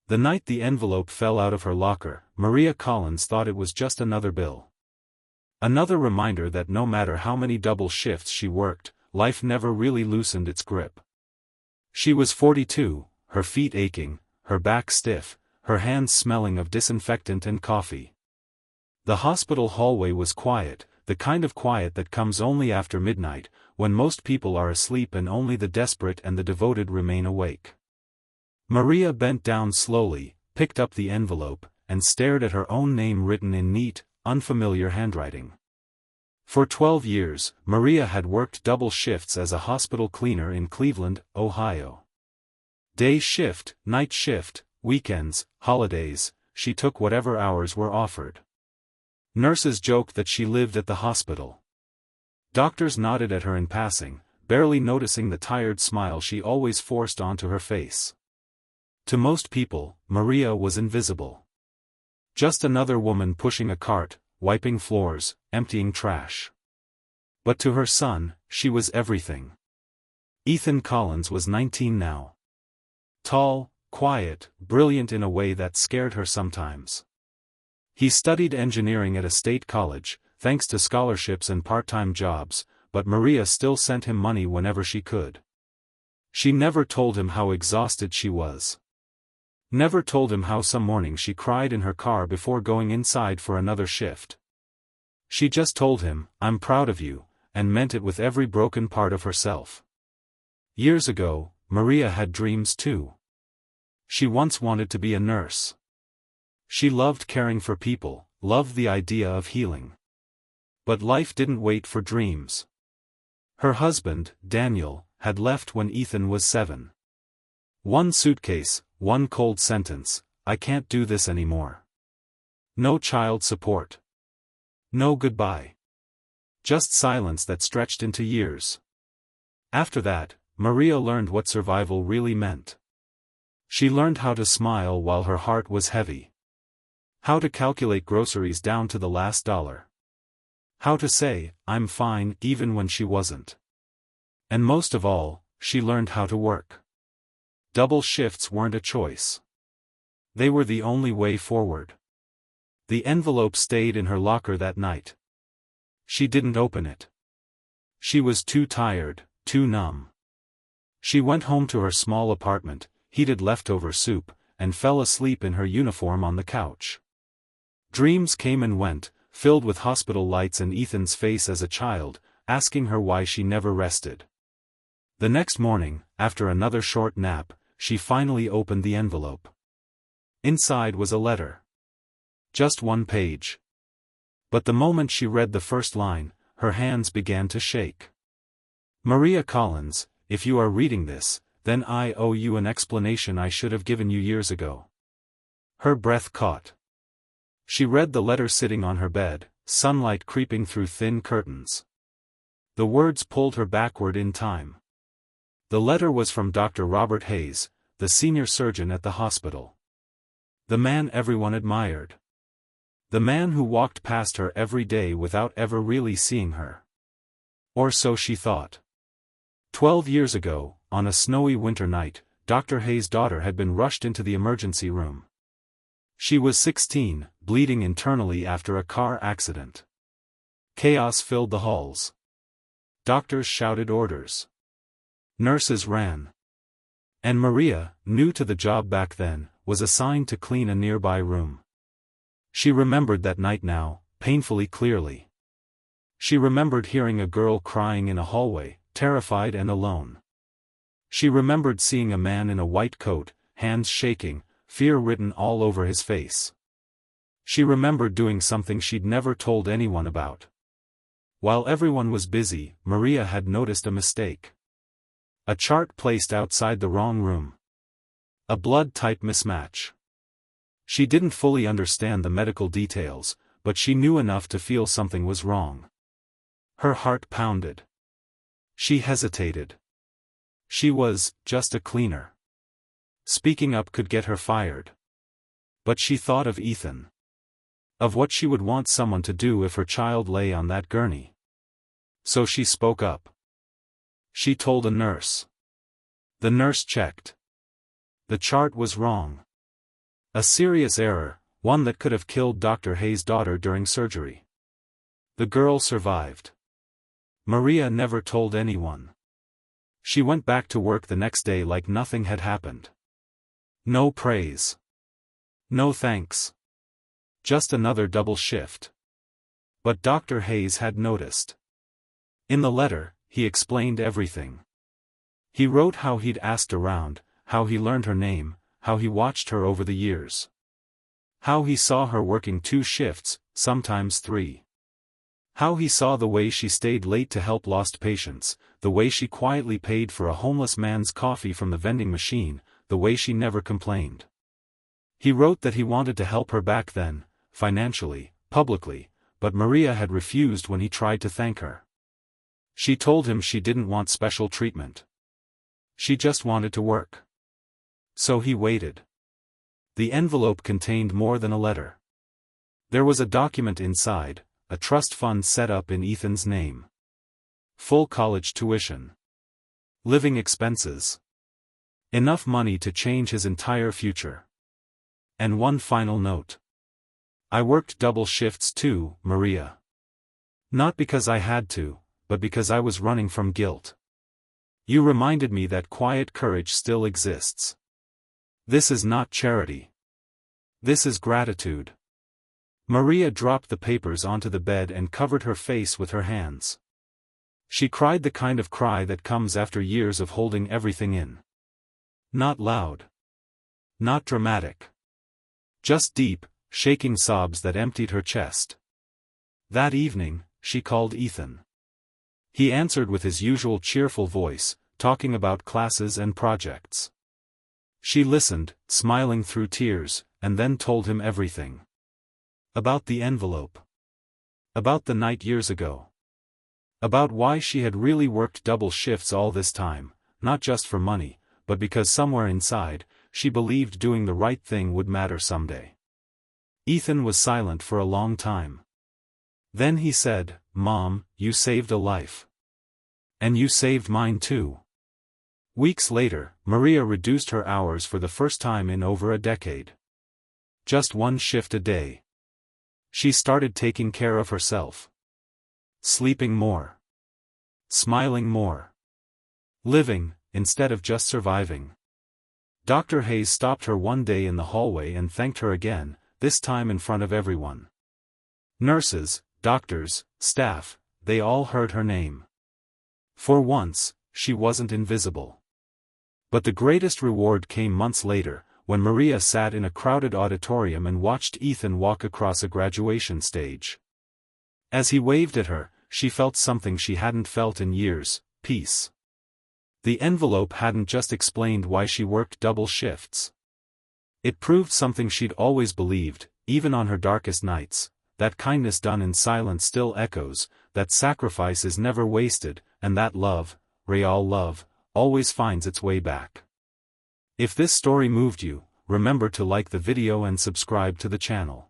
The night the envelope fell out of her locker, Maria Collins thought it was just another bill. Another reminder that no matter how many double shifts she worked, life never really loosened its grip. She was 42, her feet aching, her back stiff, her hands smelling of disinfectant and coffee. The hospital hallway was quiet, the kind of quiet that comes only after midnight, when most people are asleep and only the desperate and the devoted remain awake. Maria bent down slowly, picked up the envelope, and stared at her own name written in neat, unfamiliar handwriting. For 12 years, Maria had worked double shifts as a hospital cleaner in Cleveland, Ohio. Day shift, night shift, weekends, holidays, she took whatever hours were offered. Nurses joked that she lived at the hospital. Doctors nodded at her in passing, barely noticing the tired smile she always forced onto her face. To most people, Maria was invisible. Just another woman pushing a cart, wiping floors, emptying trash. But to her son, she was everything. Ethan Collins was 19 now. Tall, quiet, brilliant in a way that scared her sometimes. He studied engineering at a state college, thanks to scholarships and part-time jobs, but Maria still sent him money whenever she could. She never told him how exhausted she was. Never told him how some morning she cried in her car before going inside for another shift. She just told him, "I'm proud of you," and meant it with every broken part of herself. Years ago, Maria had dreams too. She once wanted to be a nurse. She loved caring for people, loved the idea of healing. But life didn't wait for dreams. Her husband, Daniel, had left when Ethan was 7. One suitcase, one cold sentence, "I can't do this anymore." No child support. No goodbye. Just silence that stretched into years. After that, Maria learned what survival really meant. She learned how to smile while her heart was heavy. How to calculate groceries down to the last dollar. How to say, "I'm fine," even when she wasn't. And most of all, she learned how to work. Double shifts weren't a choice. They were the only way forward. The envelope stayed in her locker that night. She didn't open it. She was too tired, too numb. She went home to her small apartment, heated leftover soup, and fell asleep in her uniform on the couch. Dreams came and went, filled with hospital lights and Ethan's face as a child, asking her why she never rested. The next morning, after another short nap, she finally opened the envelope. Inside was a letter. Just one page. But the moment she read the first line, her hands began to shake. "Maria Collins, if you are reading this, then I owe you an explanation I should have given you years ago." Her breath caught. She read the letter sitting on her bed, sunlight creeping through thin curtains. The words pulled her backward in time. The letter was from Dr. Robert Hayes, the senior surgeon at the hospital. The man everyone admired. The man who walked past her every day without ever really seeing her. Or so she thought. 12 years ago, on a snowy winter night, Dr. Hayes' daughter had been rushed into the emergency room. She was 16, bleeding internally after a car accident. Chaos filled the halls. Doctors shouted orders. Nurses ran. And Maria, new to the job back then, was assigned to clean a nearby room. She remembered that night now, painfully clearly. She remembered hearing a girl crying in a hallway, terrified and alone. She remembered seeing a man in a white coat, hands shaking, fear written all over his face. She remembered doing something she'd never told anyone about. While everyone was busy, Maria had noticed a mistake. A chart placed outside the wrong room. A blood type mismatch. She didn't fully understand the medical details, but she knew enough to feel something was wrong. Her heart pounded. She hesitated. She was just a cleaner. Speaking up could get her fired. But she thought of Ethan. Of what she would want someone to do if her child lay on that gurney. So she spoke up. She told a nurse. The nurse checked. The chart was wrong. A serious error, one that could have killed Dr. Hayes' daughter during surgery. The girl survived. Maria never told anyone. She went back to work the next day like nothing had happened. No praise. No thanks. Just another double shift. But Dr. Hayes had noticed. In the letter, he explained everything. He wrote how he'd asked around, how he learned her name, how he watched her over the years. How he saw her working 2 shifts, sometimes 3. How he saw the way she stayed late to help lost patients, the way she quietly paid for a homeless man's coffee from the vending machine, the way she never complained. He wrote that he wanted to help her back then, financially, publicly, but Maria had refused when he tried to thank her. She told him she didn't want special treatment. She just wanted to work. So he waited. The envelope contained more than a letter. There was a document inside, a trust fund set up in Ethan's name. Full college tuition. Living expenses. Enough money to change his entire future. And one final note. I worked double shifts too, Maria. Not because I had to, but because I was running from guilt. You reminded me that quiet courage still exists. This is not charity. This is gratitude. Maria dropped the papers onto the bed and covered her face with her hands. She cried the kind of cry that comes after years of holding everything in. Not loud. Not dramatic. Just deep, shaking sobs that emptied her chest. That evening, she called Ethan. He answered with his usual cheerful voice, talking about classes and projects. She listened, smiling through tears, and then told him everything. About the envelope. About the night years ago. About why she had really worked double shifts all this time, not just for money, but because somewhere inside, she believed doing the right thing would matter someday. Ethan was silent for a long time. Then he said, "Mom, you saved a life. And you saved mine too." Weeks later, Maria reduced her hours for the first time in over a decade. Just 1 shift a day. She started taking care of herself. Sleeping more. Smiling more. Living, instead of just surviving. Dr. Hayes stopped her one day in the hallway and thanked her again, this time in front of everyone. Nurses, doctors, staff, they all heard her name. For once, she wasn't invisible. But the greatest reward came months later, when Maria sat in a crowded auditorium and watched Ethan walk across a graduation stage. As he waved at her, she felt something she hadn't felt in years: peace. The envelope hadn't just explained why she worked double shifts. It proved something she'd always believed, even on her darkest nights, that kindness done in silence still echoes, that sacrifice is never wasted, and that love, real love, always finds its way back. If this story moved you, remember to like the video and subscribe to the channel.